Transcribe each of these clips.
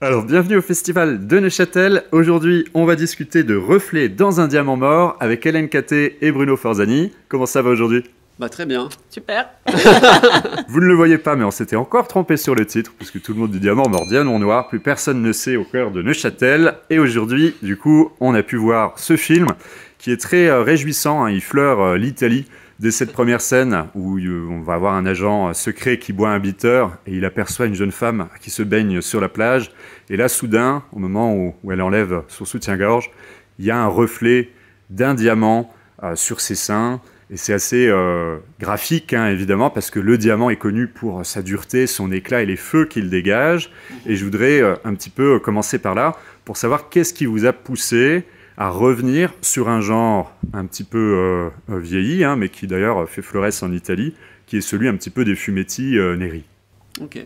Alors, bienvenue au Festival de Neuchâtel. Aujourd'hui, on va discuter de reflets dans un diamant mort avec Hélène Catté et Bruno Forzani. Comment ça va aujourd'hui ? Bah très bien. Super. Vous ne le voyez pas, mais on s'était encore trompé sur le titre, puisque tout le monde dit diamant mort, diamant noir, plus personne ne sait au cœur de Neuchâtel. Et aujourd'hui, du coup, on a pu voir ce film qui est très réjouissant, hein. Il fleure l'Italie dès cette première scène où on va avoir un agent secret qui boit un bitter et il aperçoit une jeune femme qui se baigne sur la plage. Et là, soudain, au moment où elle enlève son soutien-gorge, il y a un reflet d'un diamant sur ses seins. Et c'est assez graphique, hein, évidemment, parce que le diamant est connu pour sa dureté, son éclat et les feux qu'il dégage. Et je voudrais un petit peu commencer par là, pour savoir qu'est-ce qui vous a poussé à revenir sur un genre un petit peu vieilli, hein, mais qui d'ailleurs fait fleuresse en Italie, qui est celui un petit peu des fumetti neri. Ok.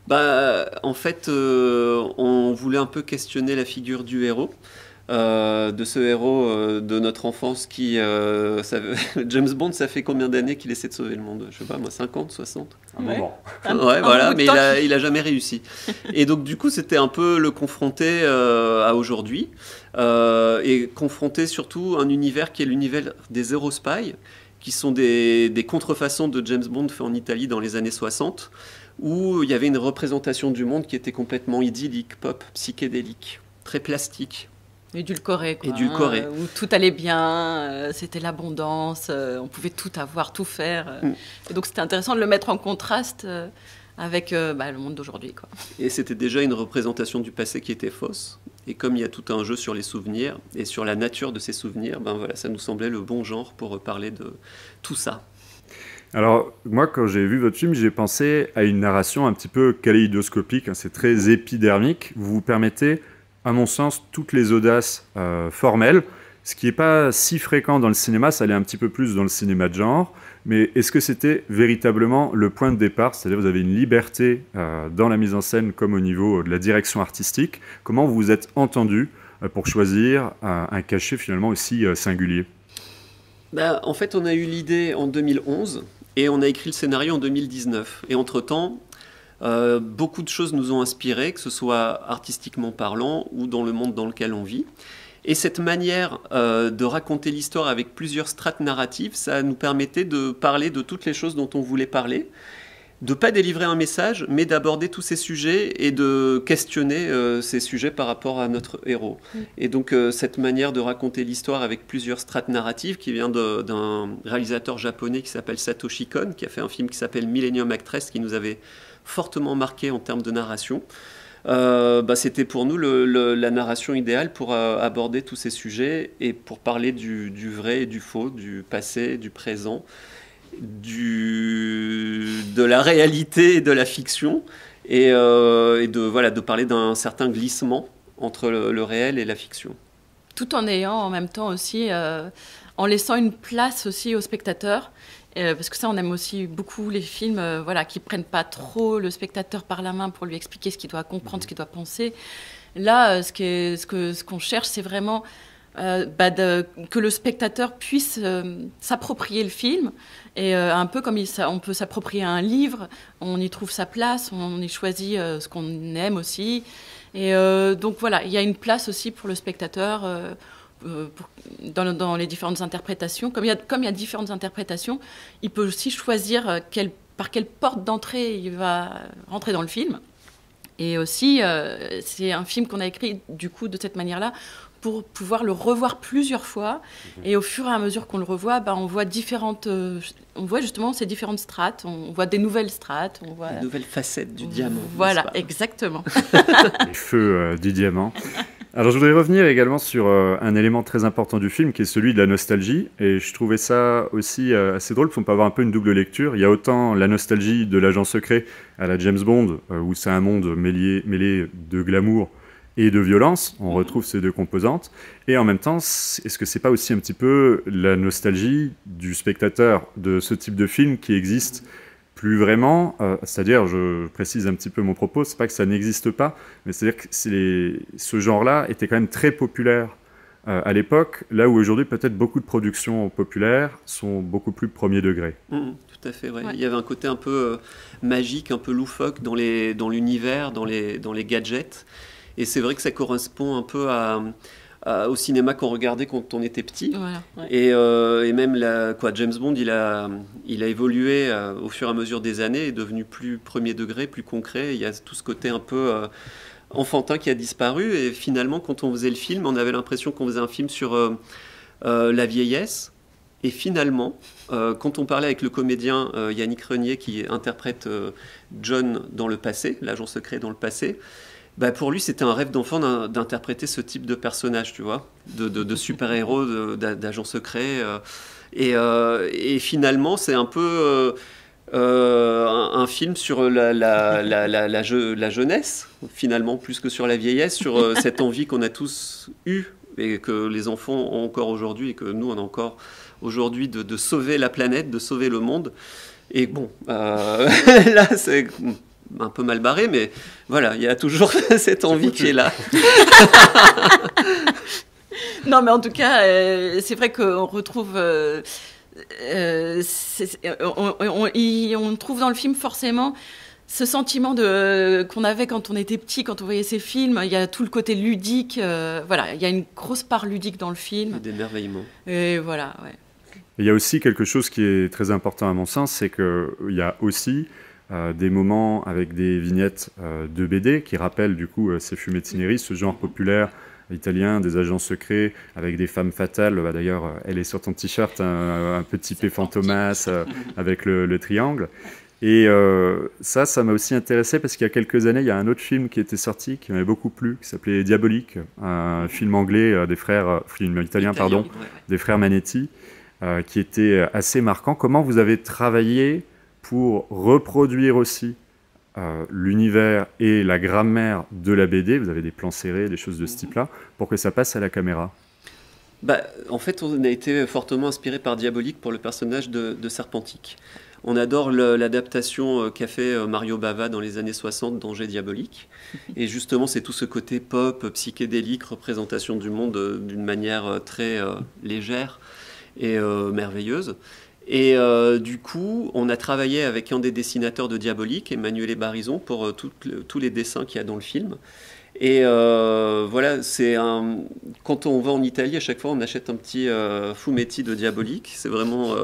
Bah, en fait, on voulait un peu questionner la figure du héros. De ce héros de notre enfance qui... James Bond, ça fait combien d'années qu'il essaie de sauver le monde? Je sais pas, moi, 50, 60? Un moment. Ouais, voilà, mais il a jamais réussi. Et donc, du coup, c'était un peu le confronter à aujourd'hui. Et confronter surtout un univers qui est l'univers des Eurospy, qui sont des contrefaçons de James Bond fait en Italie dans les années 60, où il y avait une représentation du monde qui était complètement idyllique, pop, psychédélique, très plastique. Édulcoré, quoi. Édulcoré. Où tout allait bien, c'était l'abondance, on pouvait tout avoir, tout faire. Et donc c'était intéressant de le mettre en contraste avec le monde d'aujourd'hui, quoi. Et c'était déjà une représentation du passé qui était fausse. Et comme il y a tout un jeu sur les souvenirs et sur la nature de ces souvenirs, ben voilà, ça nous semblait le bon genre pour parler de tout ça. Alors, moi, quand j'ai vu votre film, j'ai pensé à une narration un petit peu kaléidoscopique, hein, c'est très épidermique. Vous vous permettez, à mon sens, toutes les audaces formelles, ce qui n'est pas si fréquent dans le cinéma, ça allait un petit peu plus dans le cinéma de genre, mais est-ce que c'était véritablement le point de départ? C'est-à-dire vous avez une liberté dans la mise en scène comme au niveau de la direction artistique. Comment vous vous êtes entendu pour choisir un cachet finalement aussi singulier? Ben, en fait, on a eu l'idée en 2011 et on a écrit le scénario en 2019. Et entre-temps, beaucoup de choses nous ont inspirés, que ce soit artistiquement parlant ou dans le monde dans lequel on vit. Et cette manière de raconter l'histoire avec plusieurs strates narratives, ça nous permettait de parler de toutes les choses dont on voulait parler, de ne pas délivrer un message, mais d'aborder tous ces sujets et de questionner ces sujets par rapport à notre héros. Et donc cette manière de raconter l'histoire avec plusieurs strates narratives qui vient d'un réalisateur japonais qui s'appelle Satoshi Kon, qui a fait un film qui s'appelle Millennium Actress, qui nous avait fortement marqué en termes de narration. C'était pour nous la narration idéale pour aborder tous ces sujets et pour parler du vrai et du faux, du passé, du présent, de la réalité et de la fiction, et de parler d'un certain glissement entre le réel et la fiction. Tout en ayant en même temps aussi, en laissant une place aussi aux spectateurs. Parce que ça, on aime aussi beaucoup les films qui ne prennent pas trop le spectateur par la main pour lui expliquer ce qu'il doit comprendre, ce qu'il doit penser. Là, ce qu'on cherche, c'est vraiment que le spectateur puisse s'approprier le film. Et un peu comme on peut s'approprier un livre, on y trouve sa place, on y choisit ce qu'on aime aussi. Et donc voilà, il y a une place aussi pour le spectateur dans les différentes interprétations. Comme il y a différentes interprétations, il peut aussi choisir par quelle porte d'entrée il va rentrer dans le film. Et aussi, c'est un film qu'on a écrit du coup de cette manière-là pour pouvoir le revoir plusieurs fois. Et au fur et à mesure qu'on le revoit, on voit justement ces différentes strates, on voit des nouvelles strates. On voit des nouvelles facettes du diamant. Voilà, exactement. Les feux du diamant. Alors je voudrais revenir également sur un élément très important du film qui est celui de la nostalgie, et je trouvais ça aussi assez drôle parce qu'on peut avoir un peu une double lecture. Il y a autant la nostalgie de l'agent secret à la James Bond où c'est un monde mêlé de glamour et de violence, on retrouve ces deux composantes, et en même temps, est-ce que c'est pas aussi un petit peu la nostalgie du spectateur de ce type de film qui existe plus vraiment, c'est-à-dire, je précise un petit peu mon propos, c'est pas que ça n'existe pas, mais c'est-à-dire que ce genre-là était quand même très populaire à l'époque, là où aujourd'hui peut-être beaucoup de productions populaires sont beaucoup plus premier degré. Tout à fait, ouais. Il y avait un côté un peu magique, un peu loufoque dans l'univers, dans les gadgets. Et c'est vrai que ça correspond un peu au cinéma qu'on regardait quand on était petit. Voilà, ouais. Et même James Bond, il a évolué au fur et à mesure des années, est devenu plus premier degré, plus concret. Il y a tout ce côté un peu enfantin qui a disparu. Et finalement, quand on faisait le film, on avait l'impression qu'on faisait un film sur la vieillesse. Et finalement, quand on parlait avec le comédien Yannick Renier, qui interprète John dans le passé, l'agent secret dans le passé, bah pour lui, c'était un rêve d'enfant d'interpréter ce type de personnage, tu vois, de super-héros, d'agent secret. Et finalement, c'est un peu un film sur la jeunesse, finalement, plus que sur la vieillesse, sur cette envie qu'on a tous eue et que les enfants ont encore aujourd'hui et que nous, on a encore aujourd'hui de sauver la planète, de sauver le monde. Et bon, là, c'est un peu mal barré, mais voilà, il y a toujours cette envie qui est là. Non, mais en tout cas, c'est vrai qu'on retrouve... on trouve dans le film forcément ce sentiment qu'on avait quand on était petit, quand on voyait ces films. Il y a tout le côté ludique. Voilà, il y a une grosse part ludique dans le film. D'émerveillement. Et voilà, ouais. Il y a aussi quelque chose qui est très important à mon sens, c'est qu'il y a aussi des moments avec des vignettes de BD qui rappellent du coup ces fumetti, ce genre populaire italien, des agents secrets avec des femmes fatales. Bah, d'ailleurs, elle est sur ton t-shirt, un petit P Fantomas avec le triangle. Et ça m'a aussi intéressé parce qu'il y a quelques années, il y a un autre film qui était sorti, qui m'avait beaucoup plu, qui s'appelait Diabolique, un film anglais film italien, pardon, ouais. des frères Manetti, qui était assez marquant. Comment vous avez travaillé pour reproduire aussi l'univers et la grammaire de la BD? Vous avez des plans serrés, des choses de ce type-là, pour que ça passe à la caméra? Bah, en fait, on a été fortement inspiré par Diabolique pour le personnage de Serpentique. On adore l'adaptation qu'a fait Mario Bava dans les années 60 d'Angers Diabolique. Et justement, c'est tout ce côté pop, psychédélique, représentation du monde d'une manière très légère et merveilleuse. Et du coup, on a travaillé avec un des dessinateurs de Diabolique, Emanuele Barison, pour tous les dessins qu'il y a dans le film. Et voilà, quand on va en Italie, à chaque fois, on achète un petit fumetti de Diabolique. C'est vraiment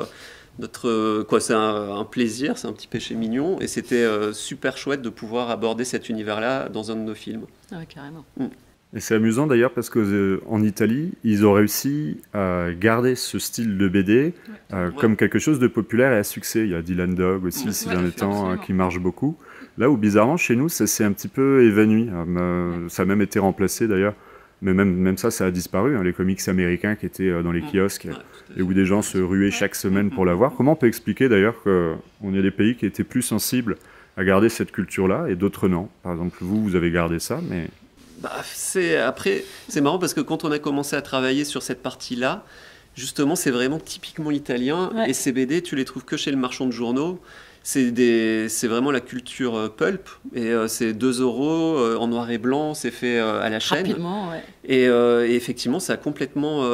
c'est un plaisir, c'est un petit péché mignon. Et c'était super chouette de pouvoir aborder cet univers-là dans un de nos films. Ah ouais, carrément. Et c'est amusant d'ailleurs parce qu'en Italie, ils ont réussi à garder ce style de BD comme quelque chose de populaire et à succès. Il y a Dylan Dog aussi, ces derniers temps, qui marche beaucoup. Là où bizarrement, chez nous, ça s'est un petit peu évanoui. Ça a même été remplacé d'ailleurs. Mais même ça a disparu. Les comics américains qui étaient dans les kiosques et où des gens se ruaient chaque semaine pour l'avoir. Comment on peut expliquer d'ailleurs qu'on ait des pays qui étaient plus sensibles à garder cette culture-là et d'autres non? Par exemple, vous avez gardé ça, mais... Après, c'est marrant parce que quand on a commencé à travailler sur cette partie-là, justement, c'est vraiment typiquement italien. Ouais. Et ces BD, tu les trouves que chez le marchand de journaux. C'est vraiment la culture pulp. Et c'est 2 € en noir et blanc, c'est fait à la chaîne. Rapidement, ouais. Et effectivement, ça a complètement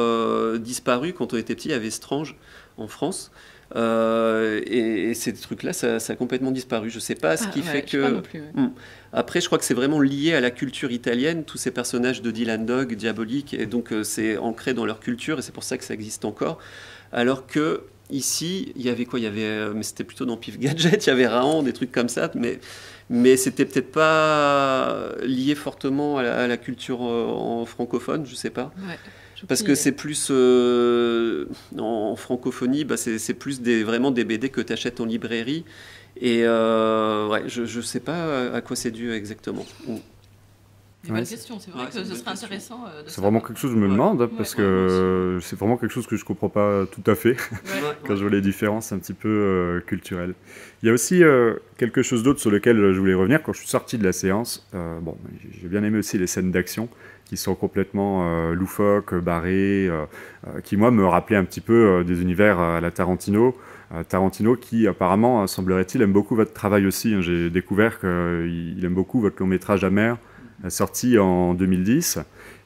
disparu. Quand on était petit, il y avait Strange en France. Et ces trucs-là, ça a complètement disparu. Je ne sais pas ce qui fait que... Pas non plus, ouais. Après, je crois que c'est vraiment lié à la culture italienne, tous ces personnages de Dylan Dog, Diabolique, et donc c'est ancré dans leur culture, et c'est pour ça que ça existe encore. Alors que ici, il y avait quoi? Mais c'était plutôt dans Pif Gadget, il y avait Raon, des trucs comme ça, mais c'était peut-être pas lié fortement à la culture en francophone, je sais pas. Ouais. Parce que c'est plus en francophonie, c'est plus vraiment des BD que tu achètes en librairie. Et je ne sais pas à quoi c'est dû exactement. Une bonne question, c'est vrai que ce serait intéressant. C'est vraiment quelque chose que je me demande, parce que c'est vraiment quelque chose que je ne comprends pas tout à fait quand je vois les différences un petit peu culturelles. Il y a aussi quelque chose d'autre sur lequel je voulais revenir. Quand je suis sorti de la séance, j'ai bien aimé aussi les scènes d'action qui sont complètement loufoques, barrées, qui, moi, me rappelaient un petit peu des univers à la Tarantino. Tarantino qui, apparemment, semblerait-il, aime beaucoup votre travail aussi. J'ai découvert qu'il aime beaucoup votre long-métrage Amer, sorti en 2010.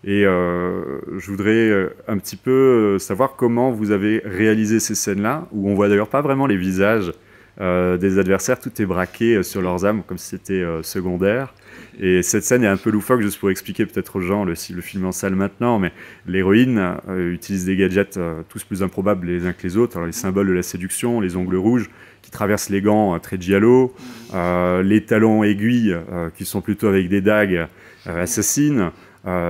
Et je voudrais un petit peu savoir comment vous avez réalisé ces scènes-là, où on voit d'ailleurs pas vraiment les visages des adversaires, tout est braqué sur leurs armes, comme si c'était secondaire. Et cette scène est un peu loufoque, juste pour expliquer peut-être aux gens, si le film est en salle maintenant, mais l'héroïne utilise des gadgets tous plus improbables les uns que les autres. Alors les symboles de la séduction, les ongles rouges qui traversent les gants très giallo, les talons aiguilles qui sont plutôt avec des dagues assassines.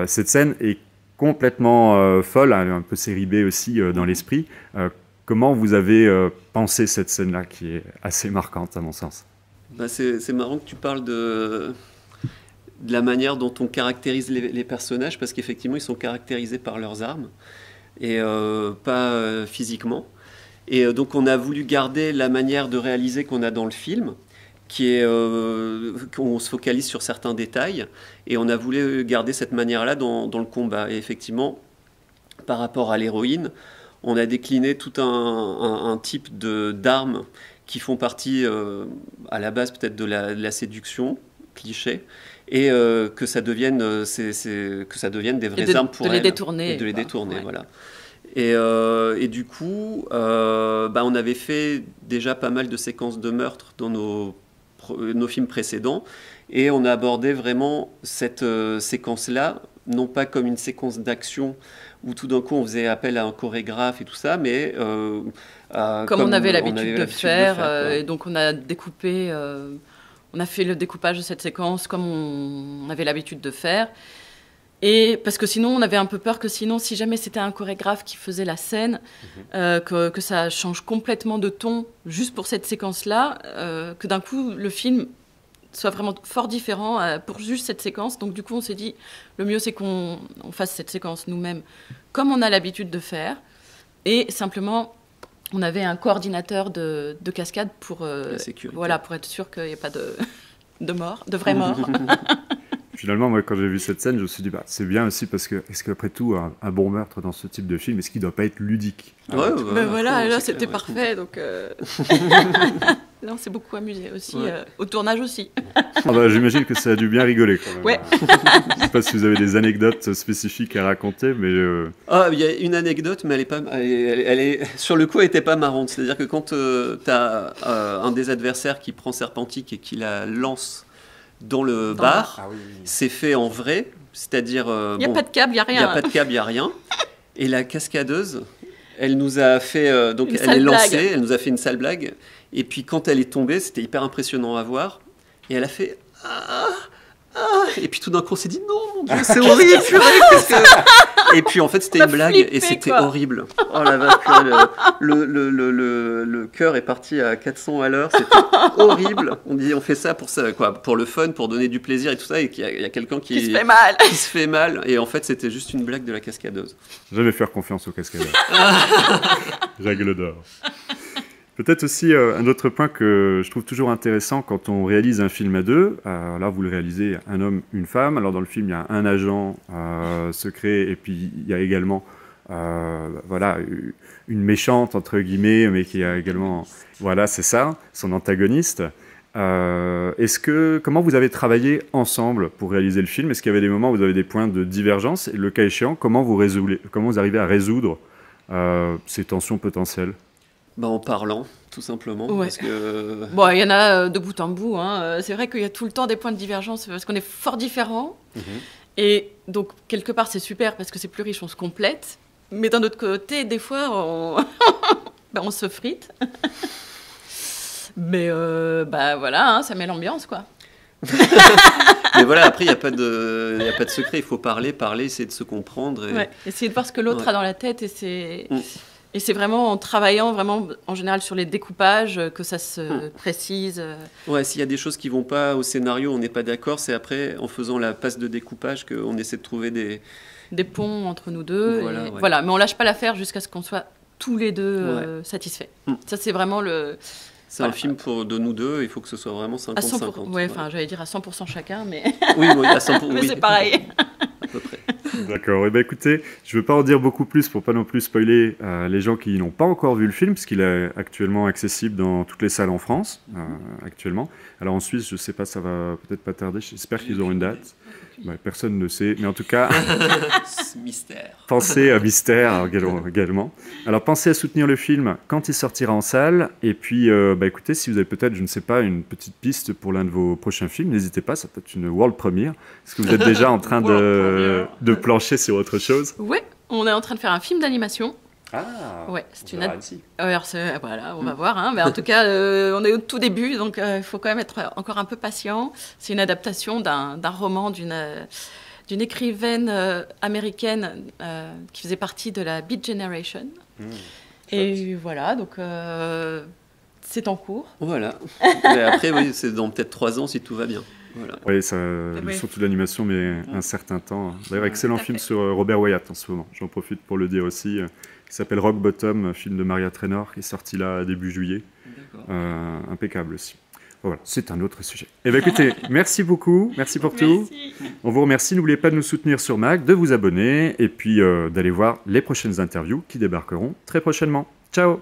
Cette scène est complètement folle, un peu série B aussi dans l'esprit. Comment vous avez pensé cette scène-là, qui est assez marquante à mon sens? C'est marrant que tu parles de la manière dont on caractérise les personnages, parce qu'effectivement, ils sont caractérisés par leurs armes, et pas physiquement. Et donc, on a voulu garder la manière de réaliser qu'on a dans le film, qui est qu'on se focalise sur certains détails, et on a voulu garder cette manière-là dans le combat. Et effectivement, par rapport à l'héroïne, on a décliné tout un type d'armes qui font partie, à la base peut-être de la séduction, cliché, et que ça devienne des vraies armes pour de elle. Les détourner. Et de les quoi. détourner, Ouais. voilà. Et du coup, on avait fait déjà pas mal de séquences de meurtres dans nos films précédents, et on a abordé vraiment cette séquence-là, non pas comme une séquence d'action où tout d'un coup on faisait appel à un chorégraphe et tout ça, mais Comme on avait l'habitude de faire, quoi. et donc on a découpé, on a fait le découpage de cette séquence comme on avait l'habitude de faire. Et parce que sinon, on avait un peu peur que sinon, si jamais c'était un chorégraphe qui faisait la scène, que ça change complètement de ton juste pour cette séquence-là, que d'un coup, le film soit vraiment fort différent pour juste cette séquence. Donc du coup, on s'est dit, le mieux, c'est qu'on fasse cette séquence nous-mêmes comme on a l'habitude de faire. Et simplement, on avait un coordinateur de cascade pour, La sécurité. voilà, pour être sûr qu'il n'y ait pas de mort, de vraie mort. Finalement, moi, quand j'ai vu cette scène, je me suis dit, c'est bien aussi parce que, est-ce qu'après tout, un bon meurtre dans ce type de film, est-ce qu'il ne doit pas être ludique? Ben voilà, là, c'était clair, parfait, donc... Non, on s'est beaucoup amusé aussi, au tournage aussi. J'imagine que ça a dû bien rigoler quand même. Ouais. Je ne sais pas si vous avez des anecdotes spécifiques à raconter, mais... Il y a une anecdote, mais elle est sur le coup, elle n'était pas marrante. C'est-à-dire que quand tu as un des adversaires qui prend Serpentique et qui la lance dans le bar, c'est fait en vrai, c'est-à-dire... Il n'y a pas de câble, il n'y a rien. Il n'y a pas de câble, il n'y a rien. Et la cascadeuse, elle nous a fait... donc Une elle sale est lancée, blague. elle nous a fait une sale blague. Et puis quand elle est tombée, c'était hyper impressionnant à voir. Et elle a fait... Et puis tout d'un coup, on s'est dit non, mon Dieu, c'est horrible, purée, qu'est-ce que... Et puis en fait, c'était une blague flippé, et c'était quoi. horrible. Oh la vache, purée, le cœur est parti à 400 à l'heure, c'était horrible. On fait ça pour le fun, pour donner du plaisir et tout ça, et qu'il y a quelqu'un Qui se fait mal. qui se fait mal. Et en fait, c'était juste une blague de la cascadeuse. Jamais faire confiance aux cascadeurs. Règle d'or. Peut-être aussi un autre point que je trouve toujours intéressant quand on réalise un film à deux. Là, vous le réalisez un homme, une femme. Alors dans le film, il y a un agent secret et puis il y a également une méchante, entre guillemets, mais qui a également... Voilà, c'est ça, son antagoniste. Comment vous avez travaillé ensemble pour réaliser le film? Est-ce qu'il y avait des moments où vous avez des points de divergence? Et le cas échéant, comment vous arrivez à résoudre ces tensions potentielles? En parlant, tout simplement. Ouais. Parce que... Bon, il y en a de bout en bout. Hein. C'est vrai qu'il y a tout le temps des points de divergence parce qu'on est fort différents. Et donc, quelque part, c'est super parce que c'est plus riche, on se complète. Mais d'un autre côté, des fois, on se frite. Mais voilà, hein, ça met l'ambiance, quoi. Mais voilà, après, il n'y a pas de secret. Il faut parler, essayer de se comprendre. Ouais. Essayer de voir ce que l'autre a dans la tête. Et c'est vraiment en travaillant, vraiment, en général, sur les découpages, que ça se précise. Ouais, s'il y a des choses qui ne vont pas au scénario, on n'est pas d'accord. C'est après, en faisant la passe de découpage, qu'on essaie de trouver des ponts entre nous deux. Voilà, voilà. Mais on ne lâche pas l'affaire jusqu'à ce qu'on soit tous les deux satisfaits. Ça, c'est vraiment le... C'est un film de nous deux, il faut que ce soit vraiment 50-50. Ouais, enfin, j'allais dire à 100% chacun, mais... Oui, à 100%. Mais c'est pareil. À peu près. D'accord. Écoutez, je ne veux pas en dire beaucoup plus pour pas non plus spoiler les gens qui n'ont pas encore vu le film, puisqu'il est actuellement accessible dans toutes les salles en France, actuellement. Alors en Suisse, je ne sais pas, ça va peut-être pas tarder, j'espère qu'ils auront une date. Ouais, personne ne sait, mais en tout cas, Mystère. pensez à Mystère également. Alors, pensez à soutenir le film quand il sortira en salle. Et puis, écoutez, si vous avez peut-être, je ne sais pas, une petite piste pour l'un de vos prochains films, n'hésitez pas, ça peut être une world premiere. Est-ce que vous êtes déjà en train de plancher sur autre chose? Oui, on est en train de faire un film d'animation. Ah, ouais, c'est une alors, voilà, on va voir. Hein. Mais en tout cas, on est au tout début, donc il faut quand même être encore un peu patient. C'est une adaptation d'un roman d'une écrivaine américaine qui faisait partie de la Beat Generation. Et voilà, donc c'est en cours. Voilà. Et après, oui, c'est dans peut-être 3 ans si tout va bien. Voilà. Oui, surtout l'animation, mais un certain temps. D'ailleurs, excellent film sur Robert Wyatt en ce moment. J'en profite pour le dire aussi. Qui s'appelle Rock Bottom, film de Maria Trainor, qui est sorti là début juillet. Impeccable aussi. Voilà, c'est un autre sujet. Eh bien écoutez, merci beaucoup, merci pour tout. On vous remercie, n'oubliez pas de nous soutenir sur Mag, de vous abonner et puis d'aller voir les prochaines interviews qui débarqueront très prochainement. Ciao!